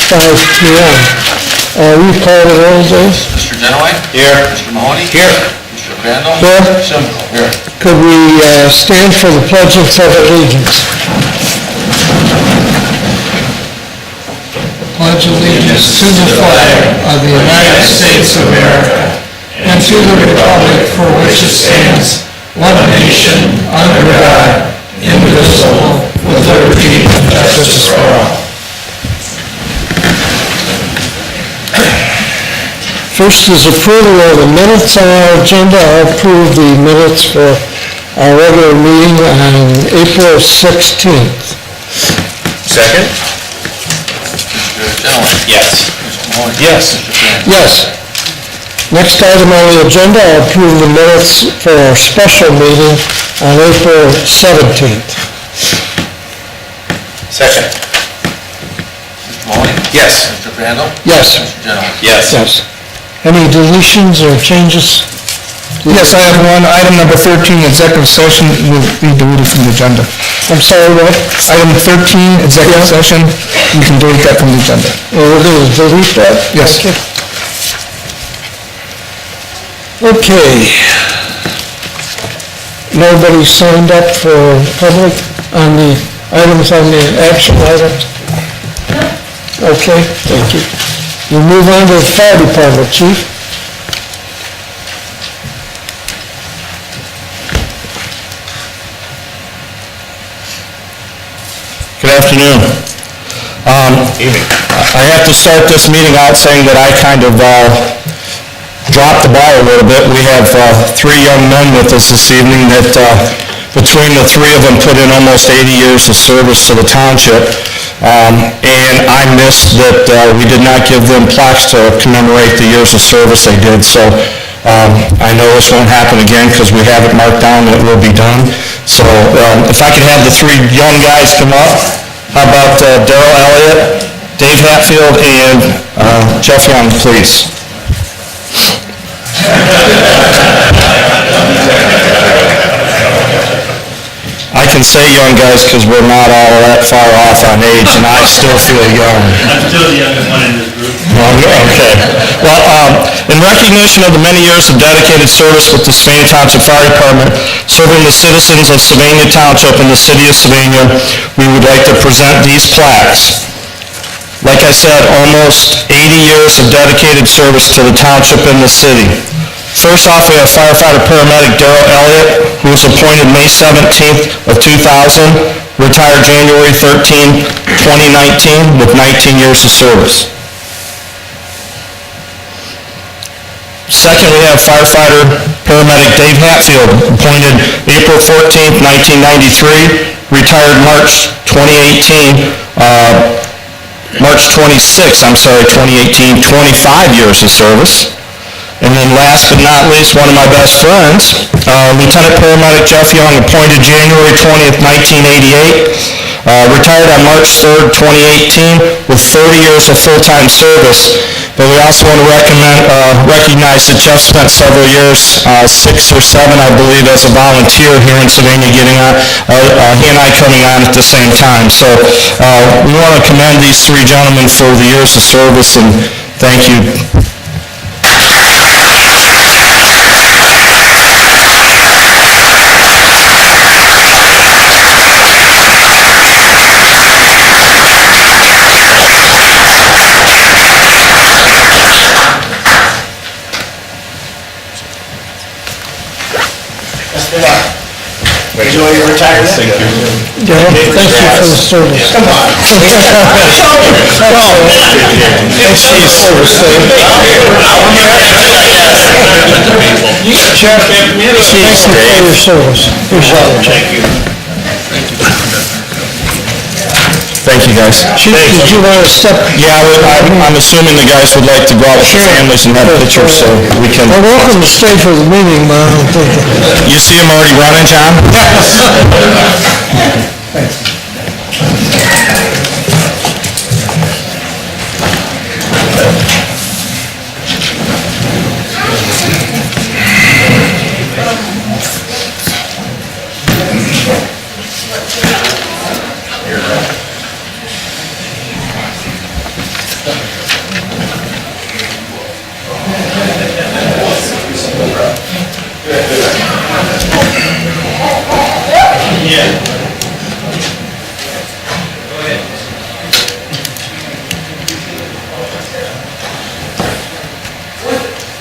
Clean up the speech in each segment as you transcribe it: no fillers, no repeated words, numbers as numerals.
5 p.m. We call the roll, Dave? Mr. Genoway? Here. Mr. Mahoney? Here. Mr. Crandall? Here. Simcoe? Here. Could we stand for the Pledge of Allegiance? Pledge allegiance to the flag of the United States of America and to the republic for which it stands, one nation, under God, indivisible, with liberty and justice for all. First is approval of the minutes on our agenda. I'll approve the minutes for our regular meeting on April 16th. Second? Mr. Genoway? Yes. Mr. Mahoney? Yes. Mr. Crandall? Yes. Next item on the agenda, I'll approve the minutes for our special meeting on April 17th. Second? Mr. Mahoney? Yes. Mr. Crandall? Yes. Mr. Genoway? Yes. Yes. Any deletions or changes? Yes, I have one. Item number 13, executive session, will be deleted from the agenda. I'm sorry, what? Item 13, executive session, you can delete that from the agenda. We're going to delete that? Yes. Thank you. Okay. Nobody signed up for public on the items on the action items? Okay, thank you. We move on to the fire department, chief. Good afternoon. I have to start this meeting out saying that I kind of dropped the ball a little bit. We have 3 young men with us this evening that between the 3 of them put in almost 80 years of service to the township. And I missed that we did not give them plaques to commemorate the years of service they did. So I know this won't happen again because we have it marked down that it will be done. So if I could have the 3 young guys come up. How about Darrell, Elliot, Dave Hatfield, and Jeff Young, please. I can say young guys because we're not all that far off on age, and I still feel young. I'm still the youngest one in this group. Okay. Well, in recognition of the many years of dedicated service with the Sylvania Township Fire Department, serving the citizens of Sylvania Township and the city of Sylvania, we would like to present these plaques. Like I said, almost 80 years of dedicated service to the township and the city. First off, we have Firefighter Paramedic Darrell Elliot, who was appointed May 17th of 2000, retired January 13, 2019, with 19 years of service. Second, we have Firefighter Paramedic Dave Hatfield, appointed April 14th, 1993, retired March 2018, 25 years of service. And then last but not least, one of my best friends, Lieutenant Paramedic Jeff Young, appointed January 20th, 1988, retired on March 3rd, 2018, with 30 years of full-time service. But we also want to recognize that Jeff spent several years, 6 or 7, I believe, as a volunteer here in Sylvania, getting on, he and I coming on at the same time. So we want to commend these 3 gentlemen for the years of service, and thank you. Enjoy your retirement. Thank you. Darrell, thank you for the service. Come on. Jeff, thank you for your service. Appreciate it. Thank you. Thank you, guys. Chief, did you want to step? Yeah, I'm assuming the guys would like to go out with their families and have pictures, so we can... Well, welcome to stay for the meeting, but I don't think... You see him already running, John?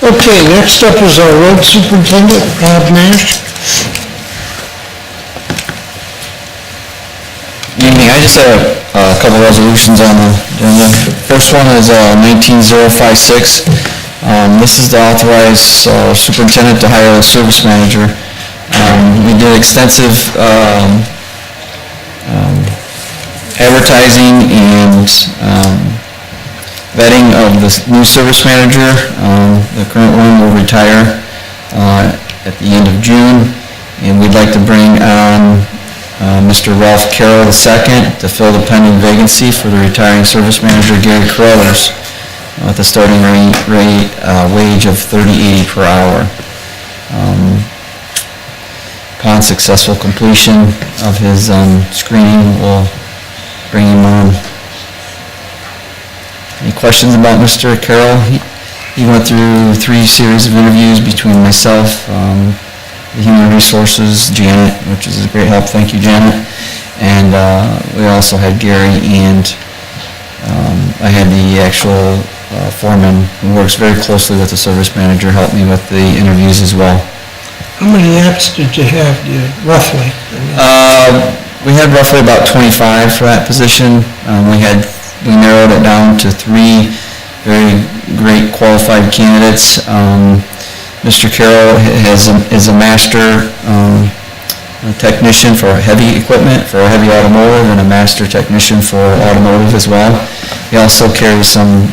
Okay, next up is our road superintendent, Bob Nash. Evening, I just have a couple resolutions on the agenda. First one is 19056. This is to authorize superintendent to hire a service manager. We did extensive advertising and vetting of the new service manager. The current one will retire at the end of June, and we'd like to bring on Mr. Ralph Carroll II to fill the pending vacancy for the retiring service manager Gary Carruthers with a starting wage of $30.80 per hour. Upon successful completion of his screening, we'll bring him on. Any questions about Mr. Carroll? He went through 3 series of interviews between myself, the Human Resources, Janet, which is a great help, thank you, Janet, and we also had Gary, and I had the actual foreman who works very closely with the service manager help me with the interviews as well. How many apps did you have, roughly? We had roughly about 25 for that position. We narrowed it down to 3 very great qualified candidates. Mr. Carroll is a master technician for heavy equipment, for heavy automotive, and a master technician for automotive as well. He also carries some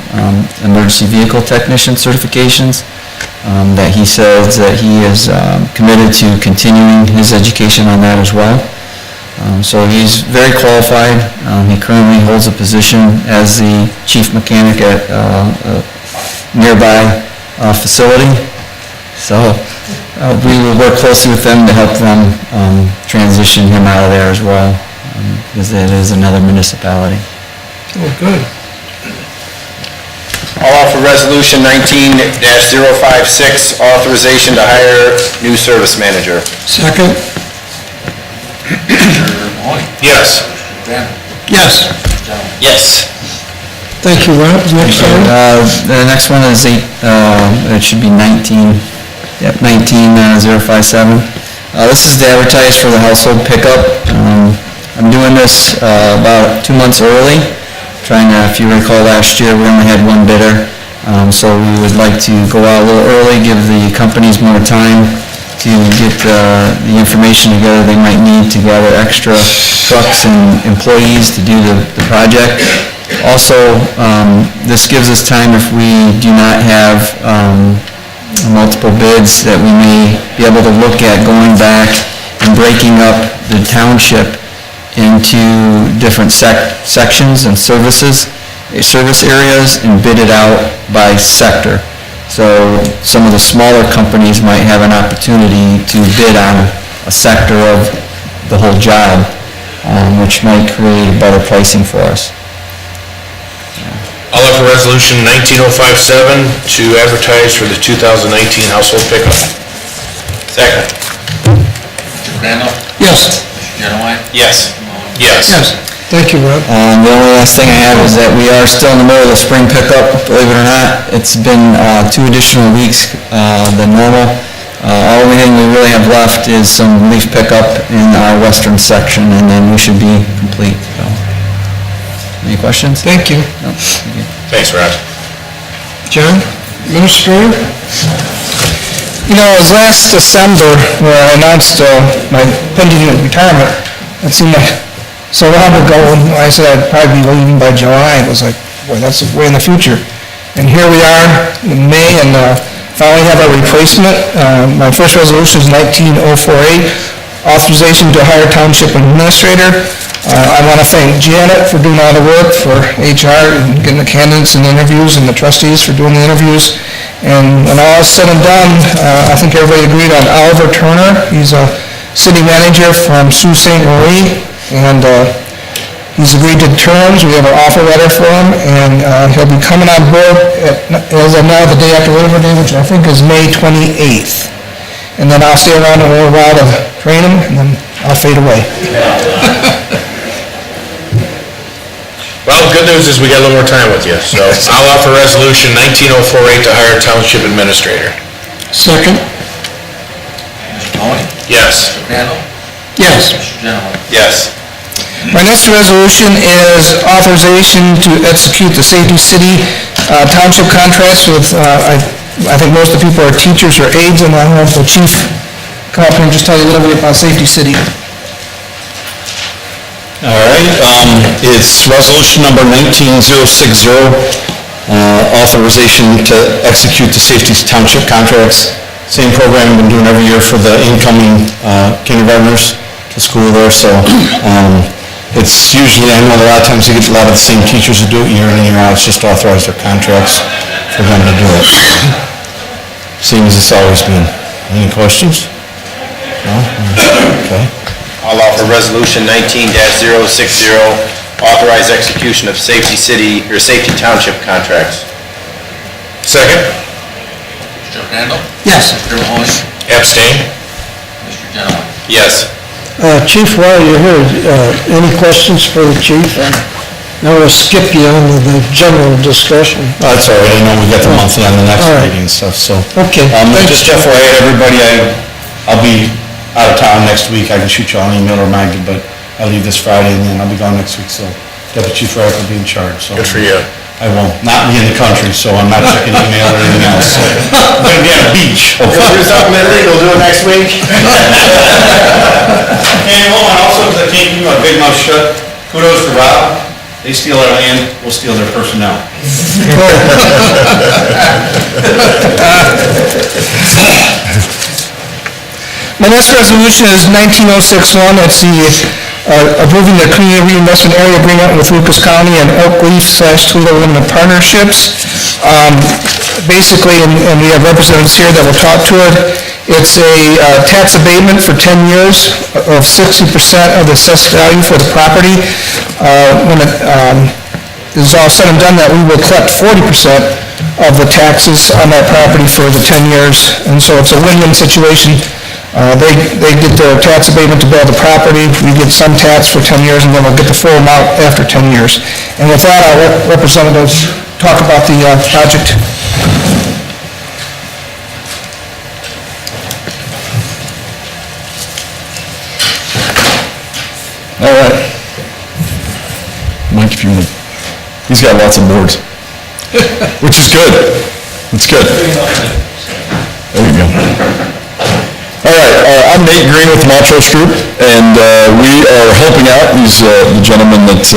emergency vehicle technician certifications that he says that he is committed to continuing his education on that as well. So he's very qualified. He currently holds a position as the chief mechanic at a nearby facility. So we will work closely with them to help them transition him out of there as well, because it is another municipality. Oh, good. I'll offer resolution 19-056, authorization to hire new service manager. Second? Yes. Yes. Yes. Thank you, Rob. Next item? The next one is it should be 19057. This is to advertise for the household pickup. I'm doing this about 2 months early, trying to, if you recall last year, we only had 1 bidder. So we would like to go out a little early, give the companies more time to get the information together they might need to gather extra trucks and employees to do the project. Also, this gives us time if we do not have multiple bids, that we may be able to look at going back and breaking up the township into different sections and service areas and bid it out by sector. So some of the smaller companies might have an opportunity to bid on a sector of the whole job, which might create better pricing for us. I'll offer resolution 19057 to advertise for the 2019 household pickup. Second. Mr. Crandall? Yes. Mr. Genowine? Yes. Yes. Yes. Thank you, Rob. The only last thing I have is that we are still in the middle of the spring pickup, believe it or not. It's been 2 additional weeks than normal. Only thing we really have left is some leaf pickup in our western section, and then we should be complete. So, any questions? Thank you. No? Thank you. Thanks, Rob. John, Administrator? You know, it was last December where I announced my pending retirement. It seemed like so long ago, when I said I'd probably be leaving by July. It was like, boy, that's way in the future. And here we are in May, and finally have a replacement. My first resolution is 19048, authorization to hire township administrator. I want to thank Janet for doing all the work for HR and getting the candidates and interviews, and the trustees for doing the interviews. And when all is said and done, I think everybody agreed on Oliver Turner. He's a city manager from Sault Ste. Marie, and He's agreed to the terms, we have an offer letter for him, and he'll be coming on board as of now, the day after Labor Day, which I think is May 28th. And then I'll stay around a little while to train him, and then I'll fade away. Well, good news is we got a little more time with you, so I'll offer resolution 19048 to hire township administrator. Second? Mr. Mahoney? Yes. Mr. Randall? Yes. Mr. Genoway? Yes. My next resolution is authorization to execute the Safety City Township contracts with, I think most of the people are teachers or aides, and I'll have the chief come up here and just tell you a little bit about Safety City. All right, it's resolution number 19060, authorization to execute the Safety Township contracts. Same program we've been doing every year for the incoming kindergartners to school there, so it's usually, I know a lot of times you get a lot of the same teachers who do it year in and year out. It's just authorize their contracts for them to do it. Same as it's always been. Any questions? No? Okay. I'll offer resolution 19-060, authorize execution of Safety City, or Safety Township contracts. Second. Mr. Randall? Yes. Mr. Mahoney? Abstain. Mr. Genoway? Yes. Chief, while you're here, any questions for the chief? Now we'll skip you on to the general discussion. That's all right, I know we got the monthly on the next All right. meeting and stuff, so. Okay. Just FYI, everybody, I'll be out of town next week. I can shoot you all an email to remind you, but I leave this Friday and then I'll be gone next week, so Deputy Chief Wright will be in charge, so. Good for you. I won't not be in the country, so I'm not checking email or anything else, so. I'm gonna be on the beach. If you'll do something illegal, do it next week. And also, because I can't keep my big mouth shut, kudos to Rob. They steal our land, we'll steal their personnel. My next resolution is 19061. It's the approving the Community Reinvestment Area Agreement with Lucas County and Oakleaf / Toledo Limited Partnerships. Basically, and we have representatives here that will talk to it, it's a tax abatement for 10 years of 60% of the assessed value for the property. When it is all said and done, that we will collect 40% of the taxes on that property for the 10 years, and so it's a win-win situation. They get their tax abatement to build the property, we get some tax for 10 years, and then we'll get the full amount after 10 years. And with that, our representatives talk about the project. All right. Mike, if you want to, he's got lots of boards, which is good. It's good. There you go. All right, I'm Nate Green with the Montrose Group, and we are helping out these the gentlemen that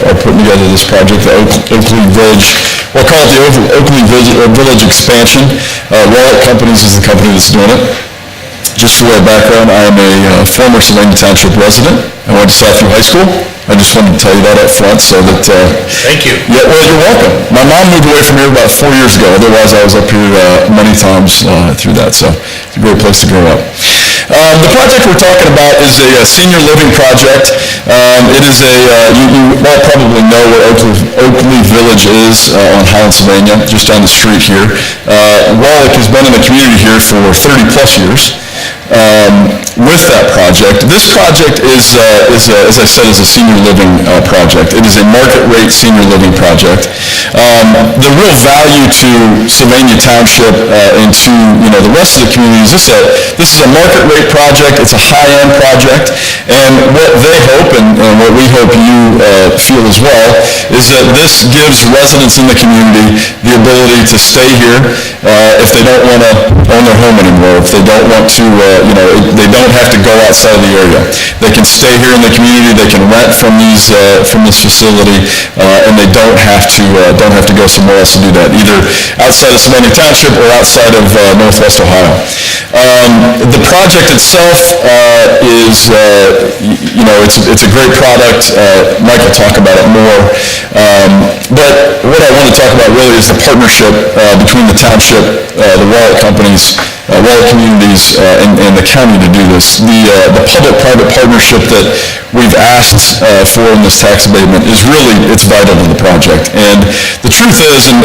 are putting together this project, the Oakleaf Village. We'll call it the Oakleaf Village expansion. Wallet Companies is the company that's doing it. Just for a background, I am a former Toledo Township resident. I went to Hatfield High School. I just wanted to tell you that up front so that... Thank you. Yeah, well, you're welcome. My mom moved away from here about 4 years ago. Otherwise, I was up here many times through that, so it's a great place to grow up. The project we're talking about is a senior living project. It is you all probably know where Oakleaf Village is on Holland-Sylvania, just down the street here. Wallach has been in the community here for 30 plus years. With that project. This project is as I said, is a senior living project. It is a market rate senior living project. The real value to Sylvania Township and to the rest of the community is this is a market rate project. It's a high-end project, and what they hope and what we hope you feel as well is that this gives residents in the community the ability to stay here if they don't want to own their home anymore, if they don't want to they don't have to go outside of the area. They can stay here in the community. They can rent from this facility, and they don't have to go somewhere else to do that, either outside of Sylvania Township or outside of Northwest Ohio. The project itself is it's a great product. Mike will talk about it more, but what I want to talk about really is the partnership between the township, the wallet companies, Waller communities and the county to do this. The public-private partnership that we've asked for in this tax abatement is really, it's vital to the project. And the truth is, and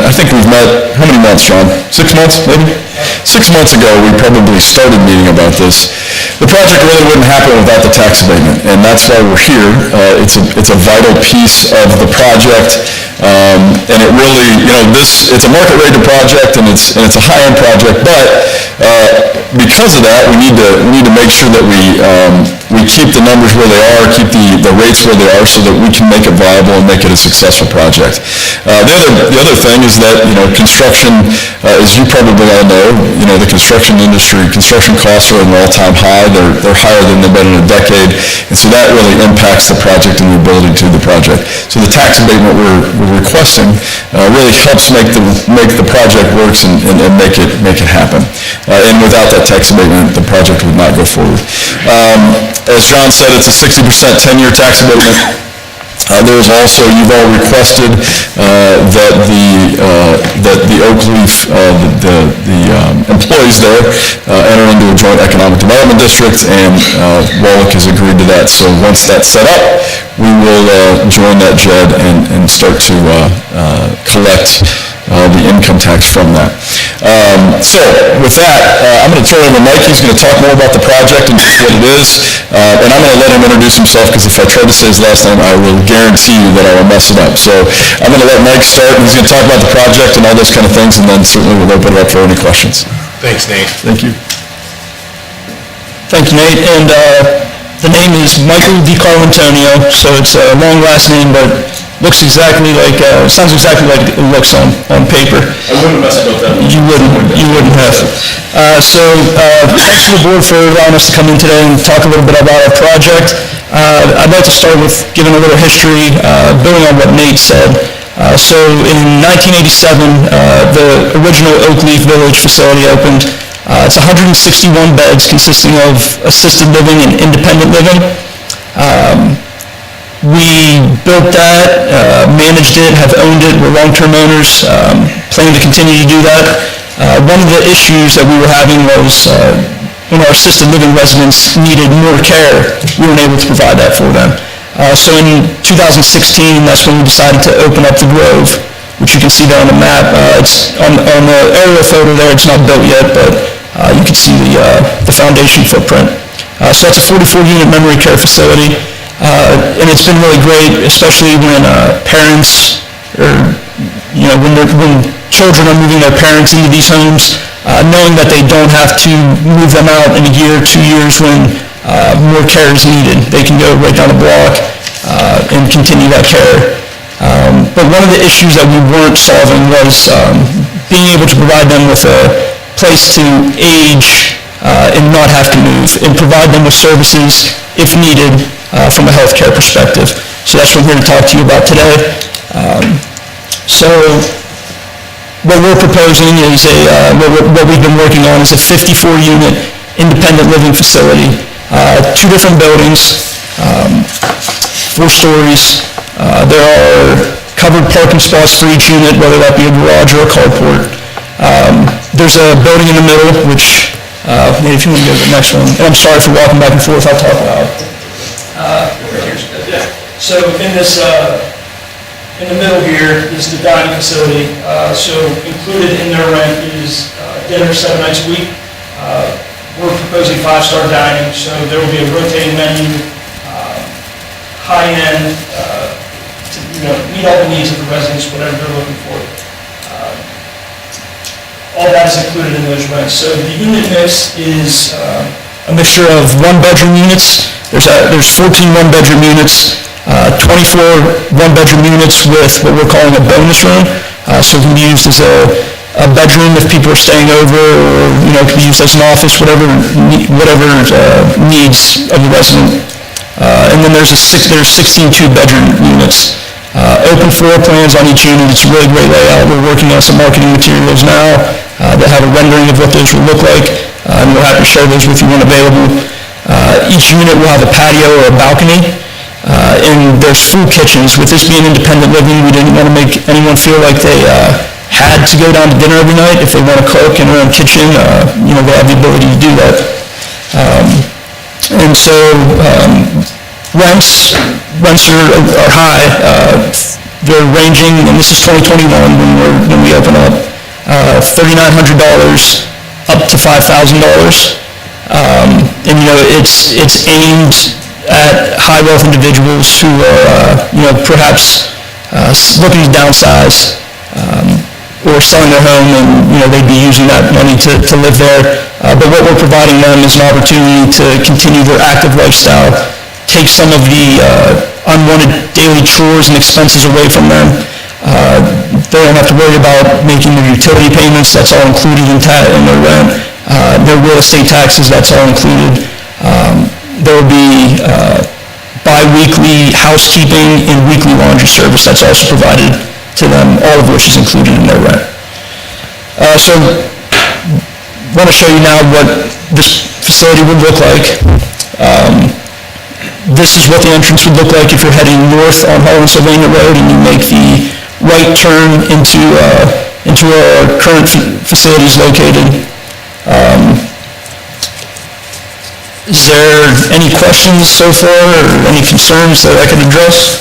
I think we've met, how many months, John? 6 months, maybe? 6 months ago, we probably started meeting about this. The project really wouldn't happen without the tax abatement, and that's why we're here. It's a vital piece of the project, and it really, it's a market-rated project, and it's a high-end project, but because of that, we need to make sure that we keep the numbers where they are, keep the rates where they are, so that we can make it viable and make it a successful project. The other thing is that, construction, as you probably all know, the construction industry, construction costs are at an all-time high. They're higher than they've been in a decade, and so that really impacts the project and the ability to do the project. So the tax abatement we're requesting really helps make the project works and make it happen. And without that tax abatement, the project would not go forward. As John said, it's a 60% 10-year tax abatement. There's also, you've all requested that the Oakleaf, the employees there enter into a joint economic development district, and Wallach has agreed to that. So once that's set up, we will join that JED and start to collect the income tax from that. So with that, I'm going to turn it over to Mike. He's going to talk more about the project and just what it is, and I'm going to let him introduce himself, because if I try to say his last name, I will guarantee you that I will mess it up. So I'm going to let Mike start, and he's going to talk about the project and all those kind of things, and then certainly we'll open it up for any questions. Thanks, Nate. Thank you. Thank you, Nate, and the name is Michael DiCarlo-Antonio, so it's a long last name, but looks exactly like, sounds exactly like it looks on paper. I wouldn't mess it up that much. You wouldn't have. Thanks to the board for allowing us to come in today and talk a little bit about our project. I'd like to start with giving a little history, building on what Nate said. So in 1987, the original Oakleaf Village facility opened. It's 161 beds consisting of assisted living and independent living. We built that, managed it, have owned it, we're long-term owners, plan to continue to do that. One of the issues that we were having was when our assisted living residents needed more care, we weren't able to provide that for them. So in 2016, that's when we decided to open up the Grove, which you can see there on the map. It's on the aerial photo there, it's not built yet, but you can see the foundation footprint. So that's a 44-unit memory care facility. And it's been really great, especially when parents, or when children are moving their parents into these homes, knowing that they don't have to move them out in a year, 2 years when more care is needed. They can go right down the block and continue that care. But one of the issues that we weren't solving was being able to provide them with a place to age and not have to move, and provide them with services if needed from a healthcare perspective. So that's what we're here to talk to you about today. So what we're proposing is what we've been working on is a 54-unit independent living facility, 2 different buildings, 4 stories. There are covered parking spots for each unit, whether that be a garage or a carport. There's a building in the middle, which, maybe if you want to go to the next one, and I'm sorry for walking back and forth, I'll talk loud. So in the middle here is the dining facility. So included in their rent is dinner 7 nights a week. We're proposing 5-star dining, so there will be a rotating menu, high-end, to meet all the needs of the residents, whatever they're looking for. All that is included in those rents. So the unit mix is a mixture of 1-bedroom units. There's 14 1-bedroom units, 24 1-bedroom units with what we're calling a bonus room. So it can be used as a bedroom if people are staying over, or it can be used as an office, whatever needs of the resident. And then there's 16 2-bedroom units. Open floor plans on each unit. It's a really great layout. We're working on some marketing materials now that have a rendering of what those will look like, and we're happy to share those with you when available. Each unit will have a patio or a balcony, and there's full kitchens. With this being independent living, we didn't want to make anyone feel like they had to go down to dinner every night. If they want to cook in their own kitchen, they have the ability to do that. And so rents are high. They're ranging, and this is 2021 when we open up, $3,900 up to $5,000. And it's aimed at high wealth individuals who are perhaps looking to downsize or selling their home, and they'd be using that money to live there. But what we're providing them is an opportunity to continue their active lifestyle, take some of the unwanted daily chores and expenses away from them. They don't have to worry about making their utility payments. That's all included in their rent. Their real estate taxes, that's all included. There will be bi-weekly housekeeping and weekly laundry service. That's also provided to them, all of which is included in their rent. So I want to show you now what this facility would look like. This is what the entrance would look like if you're heading north on Holland-Sylvania Road and you make the right turn into our current facilities located. Is there any questions so far or any concerns that I can address?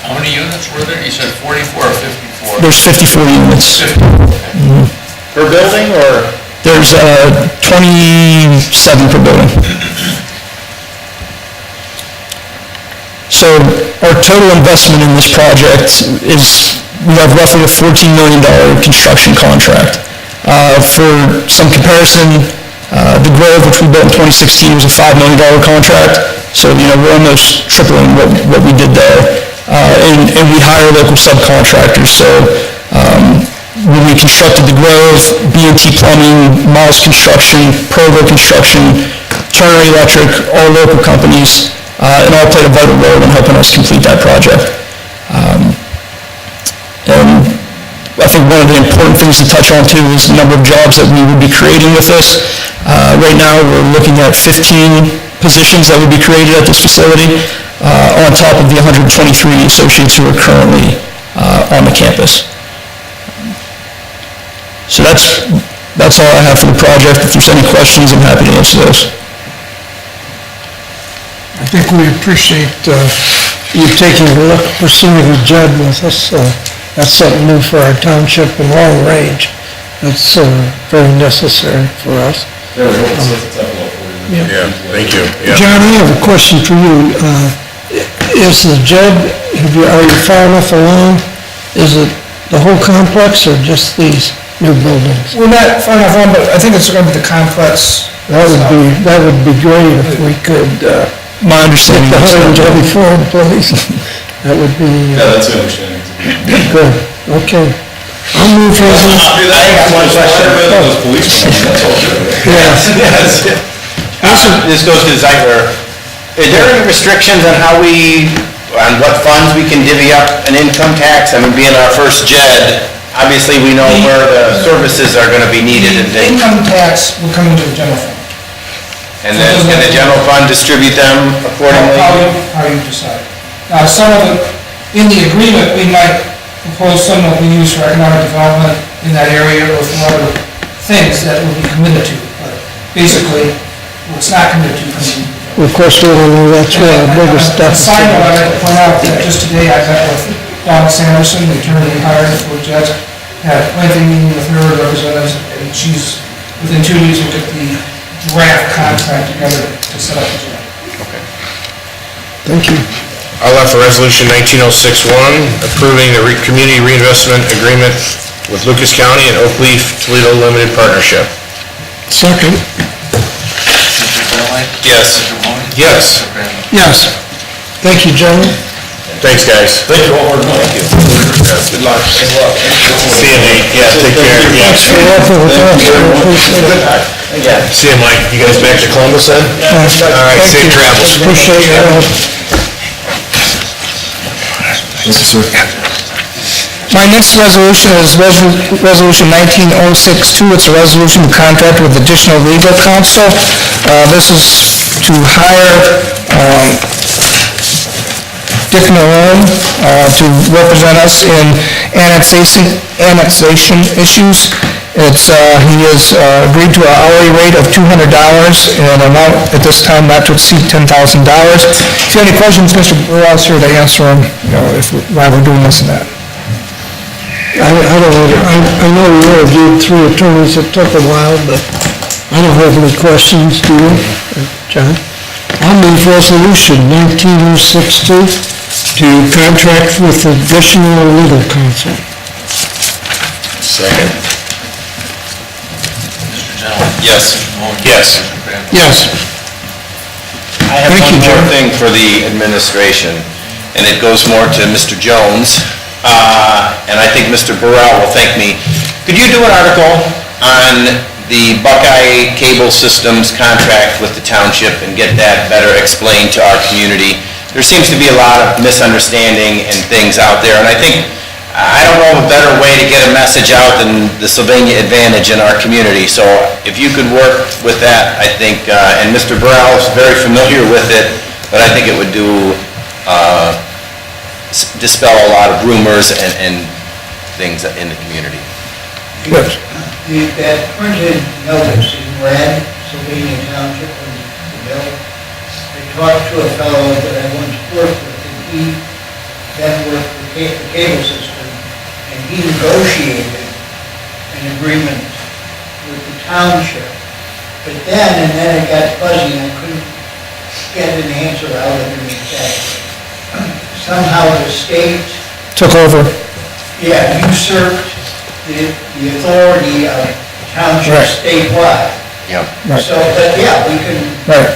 How many units were there? You said 44 or 54? There's 54 units. Per building, or? There's 27 per building. So our total investment in this project is, we have roughly a $14 million construction contract. For some comparison, the Grove, which we built in 2016, was a $5 million contract. So, we're almost tripling what we did there. And we hire local subcontractors. So when we constructed the Grove, B&T Plumbing, Miles Construction, Provo Construction, Turner Electric, all local companies, and all played a vital role in helping us complete that project. And I think one of the important things to touch on too is the number of jobs that we would be creating with this. Right now, we're looking at 15 positions that would be created at this facility, on top of the 123 associates who are currently on the campus. So that's all I have for the project. If there's any questions, I'm happy to answer those. I think we appreciate you taking a look, pursuing a JED with us. That's something new for our township and long range. That's very necessary for us. Yeah, thank you. Yeah. John, I have a question for you. Is the JED, are you far enough along? Is it the whole complex or just these new buildings? We're not far enough on, but I think it's going to be the complex. That would be great if we could My understanding get the is 124 employees. That would be that's the understanding. good. Okay. I'll move resolution. This goes to the site where, is there any restrictions on on what funds we can divvy up an income tax? I mean, being our first JED, obviously we know where the services are gonna be needed and things. Income tax will come into the general fund. And then, can the general fund distribute them accordingly? How you decide. Now, some of it, in the agreement, we might propose some that we use for economic development in that area or for other things that will be committed to. But basically, what's not committed to comes in. Of course, we don't know that's where the biggest A deficit. side note, I'd like to point out that just today I met with Dawn Sanderson, the attorney hired for JED, had a lengthy meeting with her representatives, and she's, within 2 weeks, we'll get the draft contract together to set up the JED. Thank you. I'll offer resolution 19061, approving the community reinvestment agreement with Lucas County and Oakleaf Toledo Limited Partnership. Second. Mr. Darrell? Yes. Mr. Mahoney? Yes. Mr. Randall? Yes. Thank you, gentlemen. Thanks, guys. Thank you all. Thank you. Good luck. See you, Nate. Yeah, take care. Yeah. Thanks for working with us. We appreciate it. See you, Mike. You guys back to Columbus then? All right, Thank safe you. travels. Appreciate your help. Thank you, sir. My next resolution is Resolution 19062. It's a resolution to contract with additional legal counsel. This is to hire Dick Malone to represent us in annexation issues. He has agreed to an hourly rate of $200 and an amount at this time not to exceed $10,000. If you have any questions, Mr. Darrell's here to answer them, why we're doing this and that. I don't know, I know we interviewed 3 attorneys, it took a while, but I don't have any questions, do you, John? I'll move resolution 19062 to contract with additional legal counsel. Second. Mr. Genoway? Yes. Mr. Moore? Yes. Mr. Crandall? Yes. I have Thank one you, more Jim. thing for the administration, and it goes more to Mr. Jones, and I think Mr. Burrell will thank me. Could you do an article on the Buckeye Cable Systems contract with the township and get that better explained to our community? There seems to be a lot of misunderstanding and things out there, and I think, I don't know of a better way to get a message out than the Sylvania Advantage in our community. So if you could work with that, I think, and Mr. Burrell is very familiar with it, but I think it would dispel a lot of rumors and things in the community. Yes. That printed notice in red, Sylvania Township and the bill, I talked to a fellow that I once worked with, and he then worked for the cable system, and he negotiated an agreement with the township. But then it got fuzzy, and I couldn't get an answer out of him exactly. Somehow the state, Took over. usurped the authority of township Right. statewide. Yeah. Right. So, but yeah, we can, Right.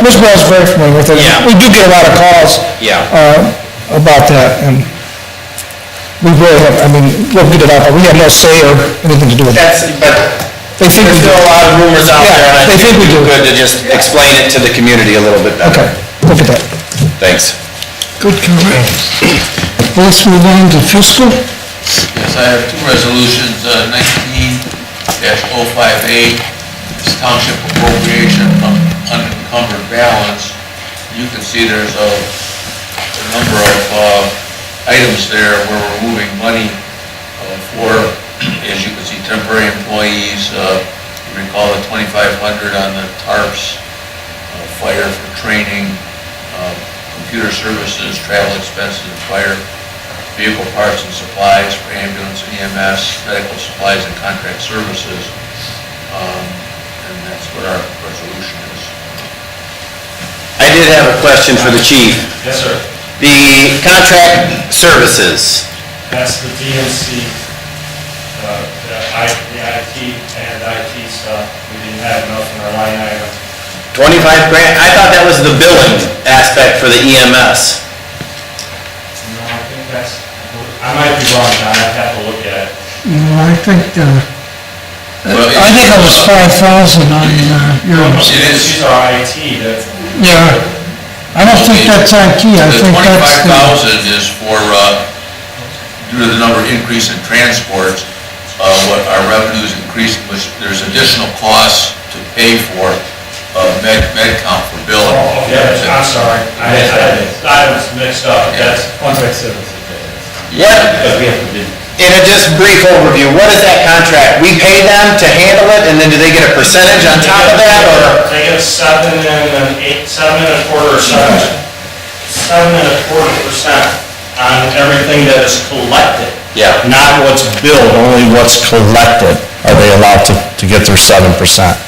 Ms. Bell's very familiar with it. Yeah. We do get a lot of calls Yeah. about that, and we really have, we'll get it out, but we have no say or anything to do with it. But They think there's we do. still a lot of rumors out Yeah, there, and I they think think we it'd be do. good to just explain it to the community a little bit better. Okay, look at that. Thanks. Good comment. Let's move on to fiscal. Yes, I have 2 resolutions, 19-058, this township appropriation from unencumbered balance. You can see there's a number of items there where we're moving money for, as you can see, temporary employees. You recall the $2,500 on the TARPs, fire for training, computer services, travel expenses, and fire, vehicle parts and supplies for ambulance and EMS, medical supplies and contract services. And that's what our resolution is. I did have a question for the chief. Yes, sir. The contract services, That's the DNC, the IT and IT stuff. We didn't have enough in our line item. 25 grand, I thought that was the billing aspect for the EMS. No, I think I might be wrong, John, I'd have to look at it. No, I think it was 5,000 on yours. It is. These are IT, that's. Yeah, I don't think that's IT, I The think that's the... 25,000 is for, due to the number increase in transports, what our revenues increased, which there's additional costs to pay for med-count for billing. Oh, yeah, I'm sorry, I was mixed up, that's contract services. What, Because we have to do. in a just brief overview, what is that contract? We pay them to handle it, and then do they get a percentage on top of that, or? They get 7.25% on everything that is collected. Yeah. Not what's billed, only what's collected are they allowed to get their 7%.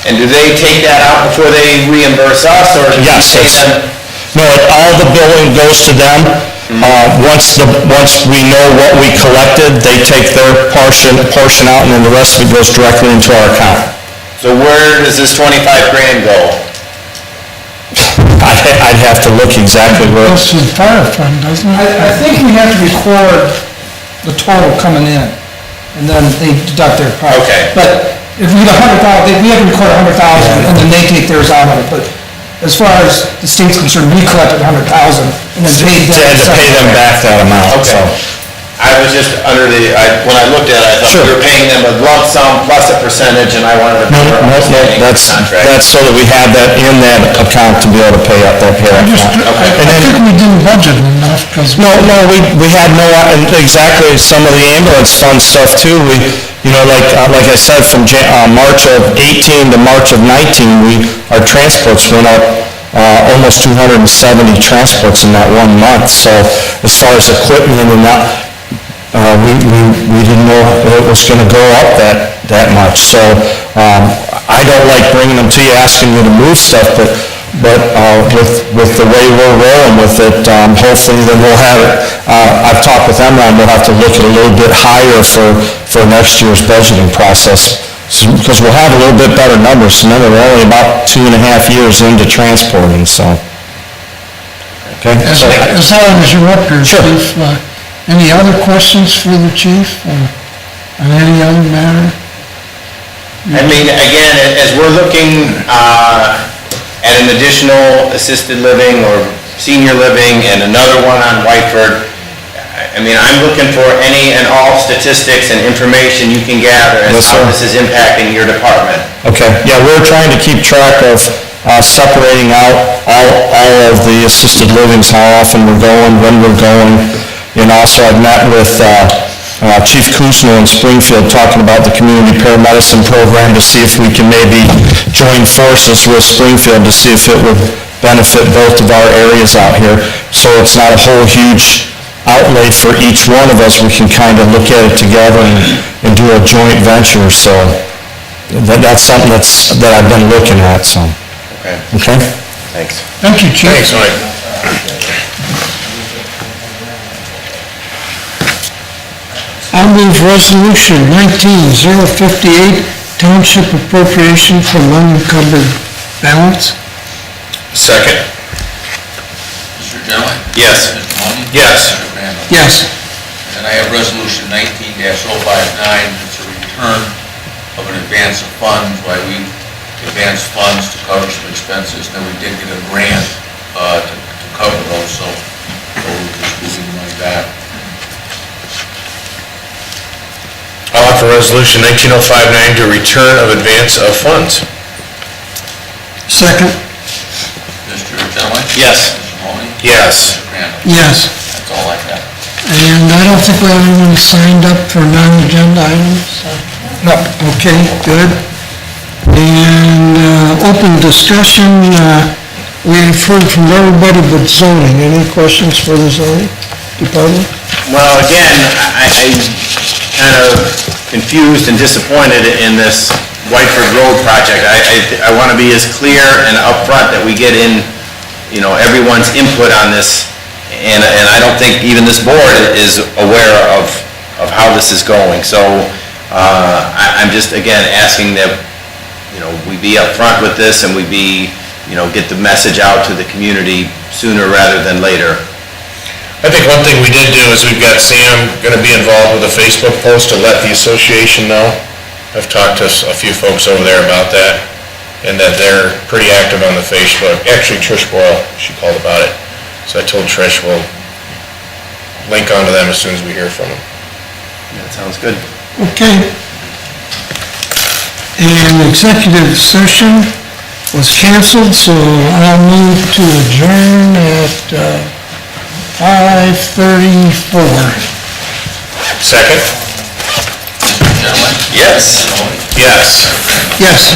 And do they take that out before they reimburse us, or do we Yes, pay them? no, all the billing goes to them. Once we know what we collected, they take their portion out, and then the rest of it goes directly into our account. So where does this 25 grand go? I'd have to look exactly where. Goes to the fire fund, doesn't it? I think we have to record the total coming in, and then they deduct their part. Okay. But if we get 100,000, we have to record 100,000, and then they take theirs out of it, but as far as the state's concerned, we collected 100,000, and then paid them. They had to pay them back that amount, so. I was just under when I looked at it, I thought we were paying them a lump sum plus a percentage, and I wanted to be more understanding of the contract. That's so that we have that in that account to be able to pay up that pay I think we didn't budget enough, because... No, we had no, exactly, some of the ambulance fund stuff too, like I said, from March of 18 to March of 19, our transports went up almost 270 transports in that 1 month. So as far as equipment and that, we didn't know it was going to go up that much. So I don't like bringing them to you, asking you to move stuff, but with the way we're rolling with it, hopefully then we'll have it. I've talked with Emron, we'll have to look at a little bit higher for next year's budgeting process, because we'll have a little bit better numbers. Remember, we're only about 2.5 years into transporting, so. Okay. As long as you're up here, Sure. Chief, any other questions for the chief, or on any other matter? I mean, again, as we're looking at an additional assisted living or senior living and another one on Whiteford, I mean, I'm looking for any and all statistics and information you can gather as Yes, how sir. this is impacting your department. Okay, yeah, we're trying to keep track of separating out all of the assisted livings, how often we're going, when we're going. And also, I've met with Chief Counsel in Springfield, talking about the community paramedicine program to see if we can maybe join forces with Springfield to see if it would benefit both of our areas out here. So it's not a whole huge outlay for each one of us. We can kind of look at it together and do a joint venture. So that's something that I've been looking at, so. Okay, Okay? thanks. Thank you, Chief. Thanks, Mike. I'll move resolution 19-058, township appropriation from unencumbered balance. Second. Mr. Genoway? Yes. Mr. Mahoney? Yes. Mr. Randall? Yes. And I have resolution 19-059, it's a return of an advance of funds, why we advanced funds to cover some expenses, and then we did get a grant to cover those, so we're just moving the money back. I'll offer resolution 19059 to return of advance of funds. Second. Mr. Genoway? Yes. Mr. Mahoney? Yes. Mr. Randall? Yes. That's all I got. And I don't think we have anyone signed up for non-agenda items? No. Okay, good. And open discussion, we've heard from everybody but zoning. Any questions for the zoning department? Well, again, I'm kind of confused and disappointed in this Whiteford Road project. I want to be as clear and upfront that we get in, everyone's input on this, and I don't think even this board is aware of how this is going. So I'm just, again, asking that, we be upfront with this and we be, get the message out to the community sooner rather than later. I think one thing we did do is we've got Sam going to be involved with a Facebook post to let the association know. I've talked to a few folks over there about that, and that they're pretty active on the Facebook. Actually, Trish Boyle, she called about it. So I told Trish we'll link onto them as soon as we hear from them. That sounds good. Okay. And executive session was canceled, so I'll move to adjourn at 5:34. Second? Mr. Genoway? Yes. Mr. Mahoney? Yes. Yes.